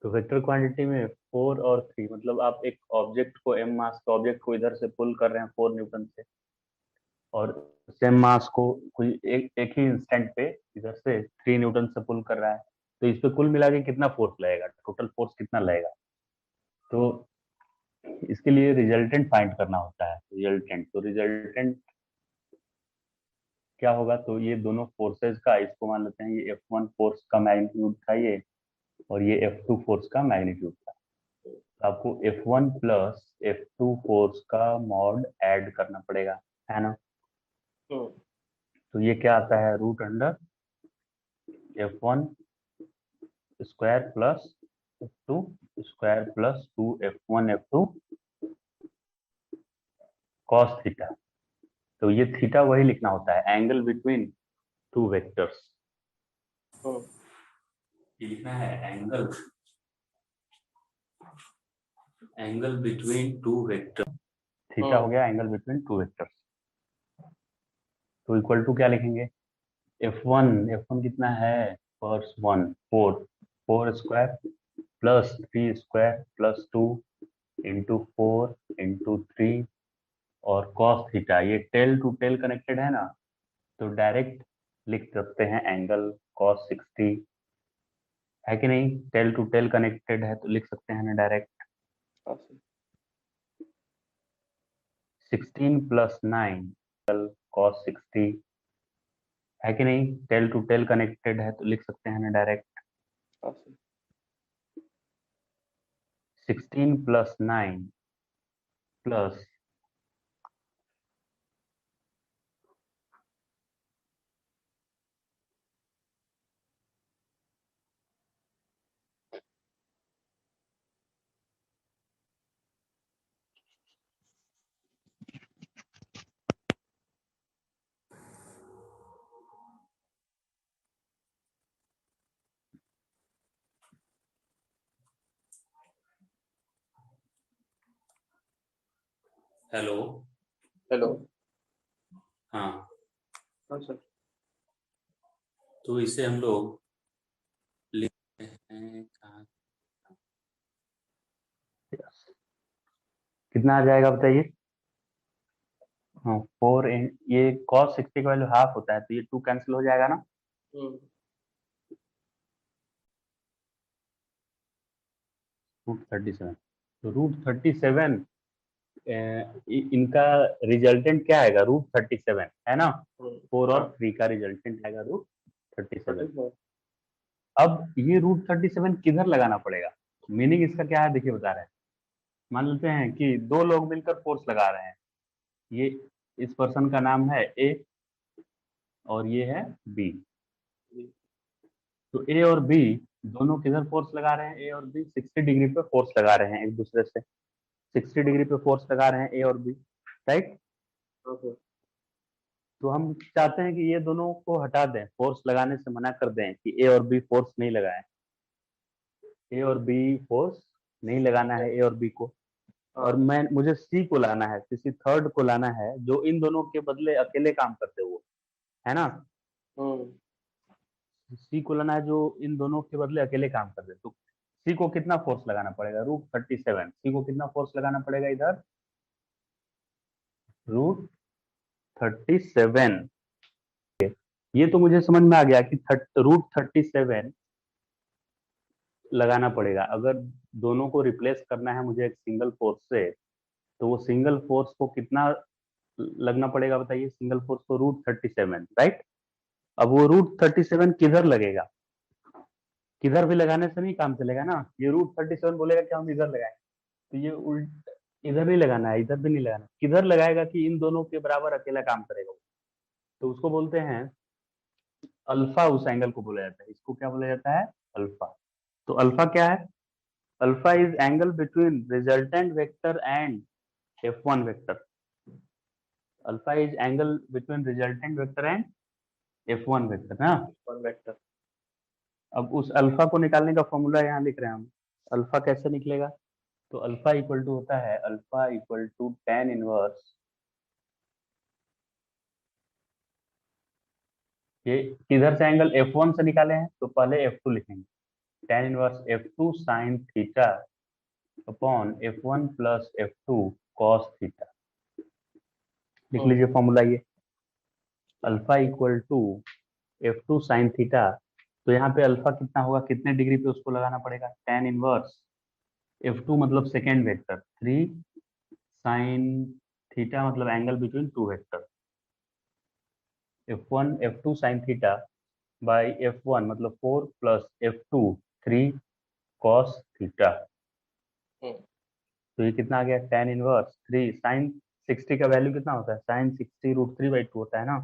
तो vector quantity में 4 और 3, मतलब आप एक ऑब्जेक्ट को, एम मास के ऑब्जेक्ट को इधर से पुल कर रहे हैं 4 न्यूटन से, और सेम मास को कोई एक ही इंस्टेंट पे इधर से 3 न्यूटन से पुल कर रहा है, तो इस पे कुल मिला के कितना फोर्स लगेगा, टोटल फोर्स कितना लगेगा। तो इसके लिए रिजल्टेंट फाइंड करना होता है। रिजल्टेंट, तो रिजल्टेंट क्या होगा, तो ये दोनों फोर्सेस का, इसको मान लेते हैं ये F1 फोर्स का मैग्नीट्यूड था ये, और ये F2 फोर्स का मैग्नीट्यूड था। तो आपको F1 प्लस F2 फोर्स का मॉड ऐड करना पड़ेगा, है ना। तो ये क्या आता है, root under F1 square plus F2 square plus 2F1 F2 cos theta. तो ये थीटा वही लिखना होता है, एंगल बिटवीन टू वेक्टर्स। ये लिखना है angle between two vector. Theta हो गया एंगल बिटवीन टू वेक्टर्स। तो इक्वल टू क्या लिखेंगे, F1 कितना है, first one 4, 4 square plus 3 square plus 2 into 4 into 3 और कॉस थीटा। ये टेल टू टेल कनेक्टेड है ना, तो डायरेक्ट लिख सकते हैं एंगल cos 60, है कि नहीं। टेल टू टेल कनेक्टेड है तो लिख सकते हैं ना डायरेक्ट। 16 प्लस 9 cos 60, है कि नहीं। टेल टू टेल कनेक्टेड है तो लिख सकते हैं ना direct. 16 plus 9 plus hello. Hello. हाँ, हाँ सर। तो इसे हम लोग लिखते हैं कहाँ, कितना आ जाएगा बताइए। हाँ, 4 ये cos 60 का वैल्यू हाफ होता है, तो ये 2 कैंसिल हो जाएगा ना। √37, तो √37 इनका रिजल्टेंट क्या आएगा, √37 है ना। 4 और 3 का रिजल्टेंट आएगा √37। अब ये √37 किधर लगाना पड़ेगा, मीनिंग इसका क्या है देखिए, बता रहे हैं। मान लेते हैं कि दो लोग मिलकर फोर्स लगा रहे हैं, ये इस पर्सन का नाम है ए और ये है बी। तो ए और बी दोनों किधर फोर्स लगा रहे हैं, ए और बी 60 डिग्री पे फोर्स लगा रहे हैं एक दूसरे से, 60 डिग्री पे फोर्स लगा रहे हैं ए और बी, राइट। तो हम चाहते हैं कि ये दोनों को हटा दें, फोर्स लगाने से मना कर दें कि ए और बी फोर्स नहीं लगाएं, ए और बी फोर्स नहीं लगाना है ए और बी को। और मुझे सी को लाना है, किसी थर्ड को लाना है जो इन दोनों के बदले अकेले काम करते हुए, है ना। सी को लाना है जो इन दोनों के बदले अकेले काम कर दे। तो सी को कितना फोर्स लगाना पड़ेगा, √37। सी को कितना फोर्स लगाना पड़ेगा इधर, √37। ये तो मुझे समझ में आ गया कि √37 लगाना पड़ेगा। अगर दोनों को रिप्लेस करना है मुझे एक सिंगल फोर्स से, तो वो सिंगल फोर्स को कितना लगना पड़ेगा बताइए, सिंगल फोर्स को √37, राइट। अब वो √37 किधर लगेगा, किधर भी लगाने से नहीं काम चलेगा ना। ये √37 बोलेगा कि हम इधर लगाएं, तो ये उल्ट इधर नहीं लगाना है, इधर भी नहीं लगाना, किधर लगाएगा कि इन दोनों के बराबर अकेला काम करेगा वो। तो उसको बोलते हैं अल्फा, उस एंगल को बोला जाता है, इसको क्या बोला जाता है, अल्फा। तो अल्फा क्या है, alpha is angle between resultant vector and F1 vector. Alpha is angle between resultant vector and F1 vector ना। अब उस अल्फा को निकालने का फॉर्मूला यहाँ लिख रहे हैं हम। अल्फा कैसे निकलेगा, तो अल्फा इक्वल टू होता है, alpha equal to tan inverse, ये किधर से एंगल F1 से निकाले हैं तो पहले F2 लिखेंगे, tan inverse F2 sin theta upon F1 plus F2 cos theta. लिख लीजिए फॉर्मूला ये, alpha equal to F2 sin theta. तो यहाँ पे अल्फा कितना होगा, कितने डिग्री पे उसको लगाना पड़ेगा, tan इनवर्स F2 मतलब सेकेंड वेक्टर 3 sin थीटा मतलब angle between two vector, F1 F2 sin theta by F1 मतलब 4 प्लस F2 3 cos थीटा। तो ये कितना आ गया, tan इनवर्स 3 sin 60 का वैल्यू कितना होता है, sin 60 √3/2 होता है ना।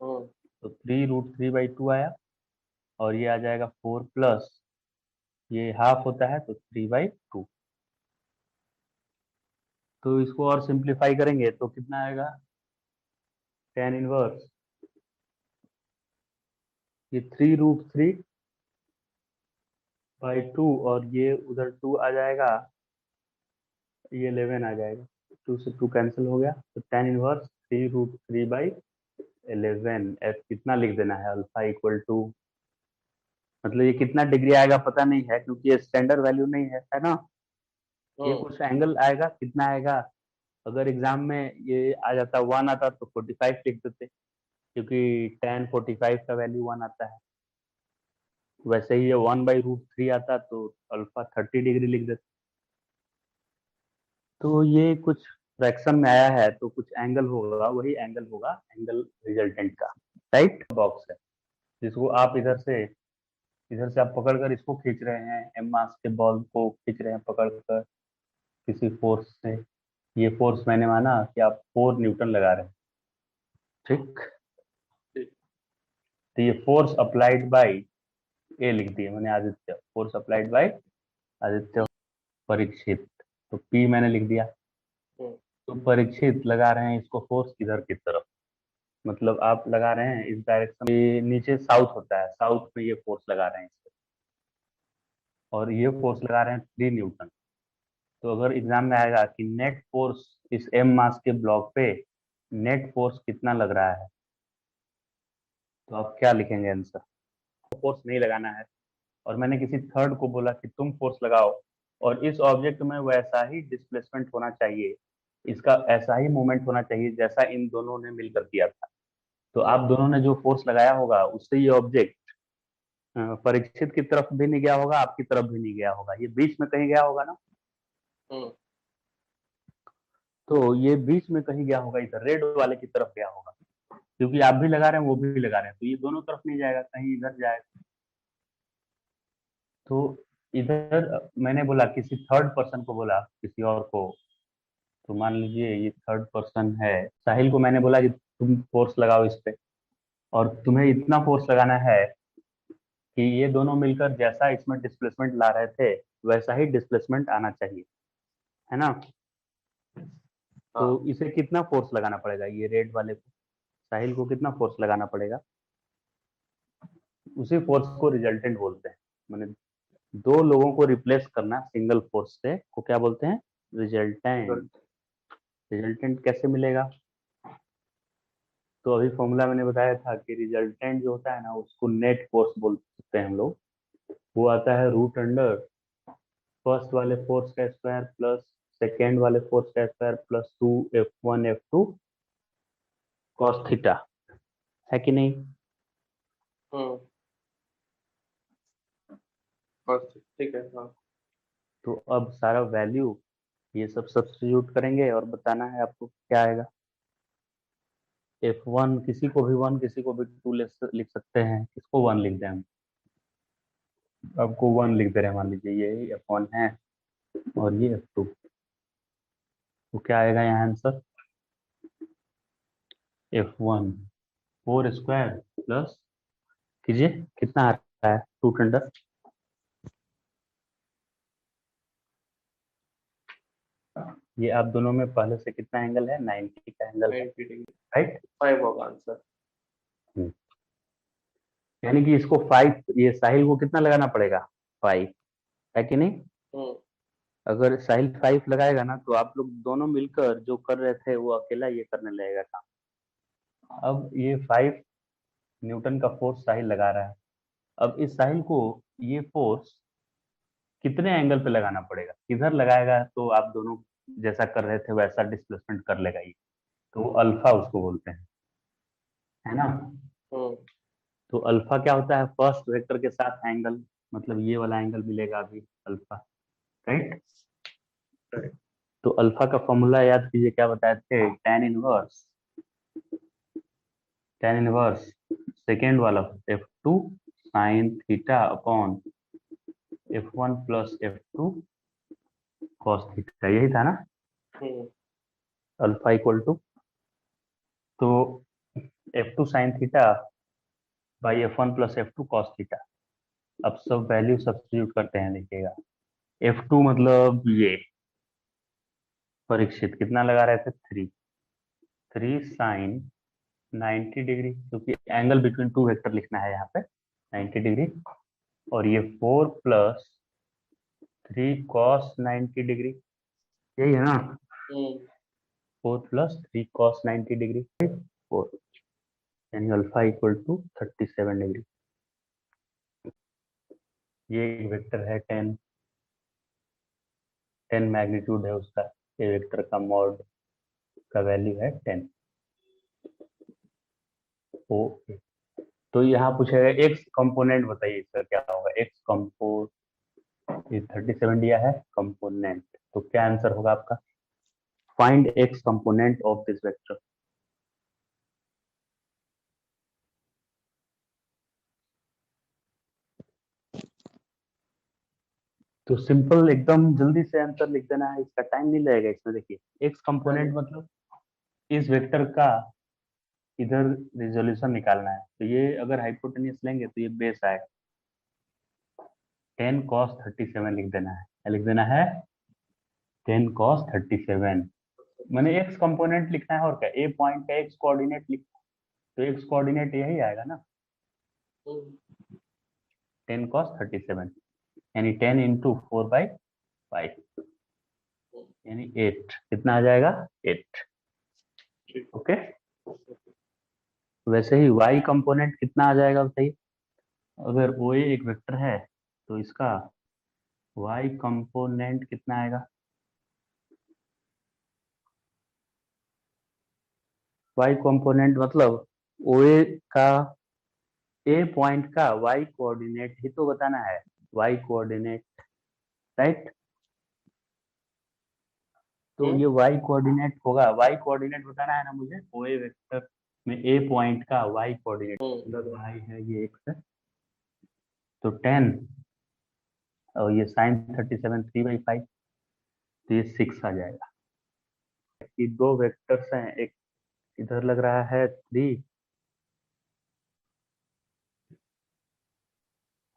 तो 3 √3/2 आया, और ये आ जाएगा 4 प्लस ये हाफ होता है तो 3/2। तो इसको और सिंप्लीफाई करेंगे तो कितना आएगा, tan इनवर्स ये 3 √3/2 और ये उधर 2 आ जाएगा, ये 11 आ जाएगा, 2 से 2 कैंसिल हो गया। तो tan इनवर्स 3 √3/11 एफ कितना लिख देना है, अल्फा इक्वल टू, मतलब ये कितना डिग्री आएगा पता नहीं है क्योंकि ये स्टैंडर्ड वैल्यू नहीं है ना। ये कुछ एंगल आएगा, कितना आएगा, अगर एग्जाम में ये आ जाता 1 आता तो 45 लिख देते, क्योंकि tan 45 का वैल्यू 1 आता है। वैसे ही ये 1/√3 आता तो अल्फा 30 डिग्री लिख देते। तो ये कुछ फ्रैक्शन में आया है तो कुछ एंगल होगा, वही एंगल होगा एंगल रिजल्टेंट का, राइट। बॉक्स है जिसको आप इधर से आप पकड़कर इसको खींच रहे हैं, एम मास के बॉल को खींच रहे हैं पकड़कर किसी फोर्स से। ये फोर्स मैंने माना कि आप 4 न्यूटन लगा रहे हैं, ठीक। तो ये फोर्स अप्लाइड बाय ए लिख दिए मैंने, Aditya, force applied by Aditya Parikshit, तो पी मैंने लिख दिया। तो परीक्षित लगा रहे हैं इसको फोर्स किधर की तरफ, मतलब आप लगा रहे हैं इस डायरेक्शन में, नीचे साउथ होता है, साउथ में ये फोर्स लगा रहे हैं इस पे, और ये फोर्स लगा रहे हैं 3 न्यूटन। तो अगर एग्जाम में आएगा कि नेट फोर्स इस एम मास के ब्लॉक पे नेट फोर्स कितना लग रहा है, तो आप क्या लिखेंगे आंसर। फोर्स नहीं लगाना है और मैंने किसी थर्ड को बोला कि तुम फोर्स लगाओ, और इस ऑब्जेक्ट में वैसा ही डिस्प्लेसमेंट होना चाहिए, इसका ऐसा ही मूवमेंट होना चाहिए जैसा इन दोनों ने मिलकर किया था। तो आप दोनों ने जो फोर्स लगाया होगा उससे ये ऑब्जेक्ट परीक्षित की तरफ भी नहीं गया होगा, आपकी तरफ भी नहीं गया होगा, ये बीच में कहीं गया होगा ना। तो ये बीच में कहीं गया होगा, इधर रेड वाले की तरफ गया होगा, क्योंकि आप भी लगा रहे हैं वो भी लगा रहे हैं, तो ये दोनों तरफ नहीं जाएगा, कहीं इधर जाएगा। तो इधर मैंने बोला किसी थर्ड पर्सन को, बोला किसी और को, तो मान लीजिए ये थर्ड पर्सन है, साहिल को मैंने बोला कि तुम फोर्स लगाओ इस पे, और तुम्हें इतना फोर्स लगाना है कि ये दोनों मिलकर जैसा इसमें डिस्प्लेसमेंट ला रहे थे वैसा ही डिस्प्लेसमेंट आना चाहिए, है ना। तो इसे कितना फोर्स लगाना पड़ेगा, ये रेड वाले को, साहिल को कितना फोर्स लगाना पड़ेगा, उसी फोर्स को रिजल्टेंट बोलते हैं। मैंने दो लोगों को रिप्लेस करना सिंगल फोर्स से को क्या बोलते हैं, रिजल्टेंट। रिजल्टेंट कैसे मिलेगा, तो अभी फॉर्मूला मैंने बताया था कि रिजल्टेंट जो होता है ना उसको नेट फोर्स बोल सकते हैं हम लोग। वो आता है रूट अंडर फर्स्ट वाले फोर्स का स्क्वायर प्लस सेकेंड वाले फोर्स का square plus 2F1 F2 cos theta, है कि नहीं। ठीक है। हाँ, तो अब सारा वैल्यू ये सब सब्स्टिट्यूट करेंगे और बताना है आपको क्या आएगा। F1 किसी को भी 1 किसी को भी 2 लिख सकते हैं, किसको 1 लिख दें हम, आपको 1 लिख दे रहे हैं, मान लीजिए ये F1 है और ये F2, तो क्या आएगा यहाँ आंसर, F1 4 स्क्वायर प्लस कीजिए कितना आ रहा है, रूट अंडर, ये आप दोनों में पहले से कितना एंगल है, 90 का एंगल है, 90 डिग्री, राइट। 5 होगा आंसर। यानी कि इसको 5, ये साहिल को कितना लगाना पड़ेगा, 5, है कि नहीं। अगर साहिल 5 लगाएगा ना तो आप लोग दोनों मिलकर जो कर रहे थे वो अकेला ये करने लगेगा काम। अब ये 5 न्यूटन का फोर्स साहिल लगा रहा है, अब इस साहिल को ये फोर्स कितने एंगल पे लगाना पड़ेगा, किधर लगाएगा तो आप दोनों जैसा कर रहे थे वैसा डिस्प्लेसमेंट कर लेगा ये, तो अल्फा उसको बोलते हैं, है ना। हम्म तो अल्फा क्या होता है, फर्स्ट वेक्टर के साथ एंगल, मतलब ये वाला एंगल मिलेगा अभी अल्फा, राइट। right. तो अल्फा का फॉर्मूला याद कीजिए, क्या बताए थे, tan इनवर्स सेकेंड वाला F2 sine theta upon F1 plus F2 cos theta, यही था ना, हम्म अल्फा इक्वल टू, तो F2 sine theta by F1 plus F2 cos theta. अब सब वैल्यू सब्स्टिट्यूट करते हैं, देखिएगा F2 मतलब ये परीक्षित कितना लगा रहे थे, 3 साइन 90 डिग्री, क्योंकि एंगल बिटवीन टू वेक्टर लिखना है यहाँ पे 90 डिग्री, और ये 4 + 3 cos 90 डिग्री, यही है ना, हम्म 4 + 3 cos 90 डिग्री 4, यानी अल्फा इक्वल टू 37 डिग्री। ये एक वेक्टर है 10 मैग्नीट्यूड है उसका, ये वेक्टर का मॉड का वैल्यू है 10 ओ। तो यहाँ पूछेगा एक्स कंपोनेंट बताइए, इसका क्या होगा, एक्स कंपो, ये 37 दिया है कंपोनेंट, तो क्या आंसर होगा आपका, find x component of this vector. तो सिंपल एकदम जल्दी से आंसर लिख देना है, इसका टाइम नहीं लगेगा इसमें। देखिए एक्स कंपोनेंट मतलब इस वेक्टर का इधर रिजोल्यूशन निकालना है, तो ये अगर हाइपोटेन्यूस लेंगे तो ये बेस आएगा, 10 cos 37 लिख देना है, क्या लिख देना है, 10 cos 37। मैंने एक्स कंपोनेंट लिखना है और क्या, ए पॉइंट का एक्स कोऑर्डिनेट लिखना है, तो एक्स कोऑर्डिनेट यही आएगा ना, हम्म 10 cos 37, यानी 10 × 4/5, यानी 8, कितना आ जाएगा 8, ठीक ओके। वैसे ही y कंपोनेंट कितना आ जाएगा बताइए, अगर ओ एक वेक्टर है तो इसका y कंपोनेंट कितना आएगा, y कंपोनेंट मतलब ओ का ए पॉइंट का y कोऑर्डिनेट ही तो बताना है, y कोऑर्डिनेट, राइट। तो हम्म ये y कोऑर्डिनेट होगा, y कोऑर्डिनेट बताना है ना मुझे, ओ वेक्टर में ए पॉइंट का y कोऑर्डिनेट, हम्म मतलब y है ये x है, तो 10 और ये साइन 37 3/5, तो ये 6 आ जाएगा। ये दो वेक्टर्स हैं, एक इधर लग रहा है 3,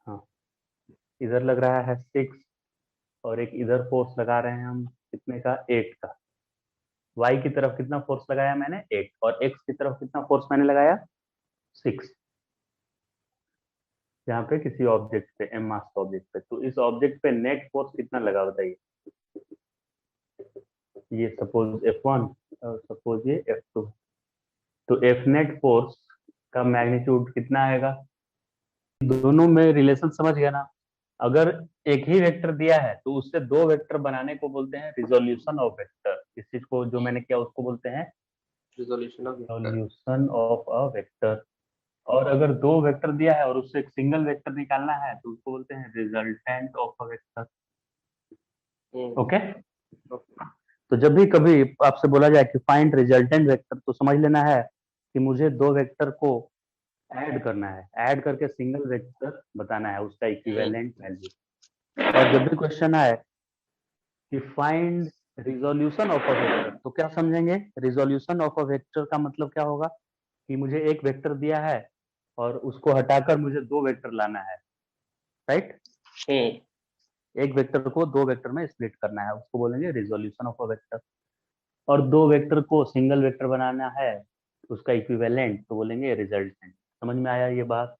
हाँ इधर लग रहा है 6, और एक इधर फोर्स लगा रहे हैं हम कितने का, 8 का। y की तरफ कितना फोर्स लगाया मैंने, 8, और x की तरफ कितना फोर्स मैंने लगाया, 6, यहाँ पे किसी ऑब्जेक्ट पे, एम मास ऑब्जेक्ट पे। तो इस ऑब्जेक्ट पे नेट फोर्स कितना लगा बताइए, ये सपोज F1 और सपोज ये F2, तो F नेट फोर्स का मैग्नीट्यूड कितना आएगा, दोनों में रिलेशन समझ गया ना। अगर एक ही वेक्टर दिया है तो उससे दो वेक्टर बनाने को बोलते हैं रिजोल्यूशन ऑफ वेक्टर, इस चीज को जो मैंने किया उसको बोलते हैं resolution of vector resolution of a vector. और अगर दो वेक्टर दिया है और उससे एक सिंगल वेक्टर निकालना है तो उसको बोलते हैं resultant of a vector, okay. Okay तो जब भी कभी आपसे बोला जाए कि फाइंड रिजल्टेंट वेक्टर, तो समझ लेना है कि मुझे दो वेक्टर को ऐड करना है, ऐड करके सिंगल वेक्टर बताना है, उसका इक्विवेलेंट वैल्यू। और जब भी क्वेश्चन आए कि find resolution of a vector, तो क्या समझेंगे, रिजोल्यूशन ऑफ अ वेक्टर का मतलब क्या होगा कि मुझे एक वेक्टर दिया है और उसको हटाकर मुझे दो वेक्टर लाना है, राइट। हम्म एक वेक्टर को दो वेक्टर में स्प्लिट करना है, उसको बोलेंगे रिजोल्यूशन ऑफ अ वेक्टर। और दो वेक्टर को सिंगल वेक्टर बनाना है, उसका इक्विवेलेंट, तो बोलेंगे रिजल्टेंट। समझ में आया ये बात।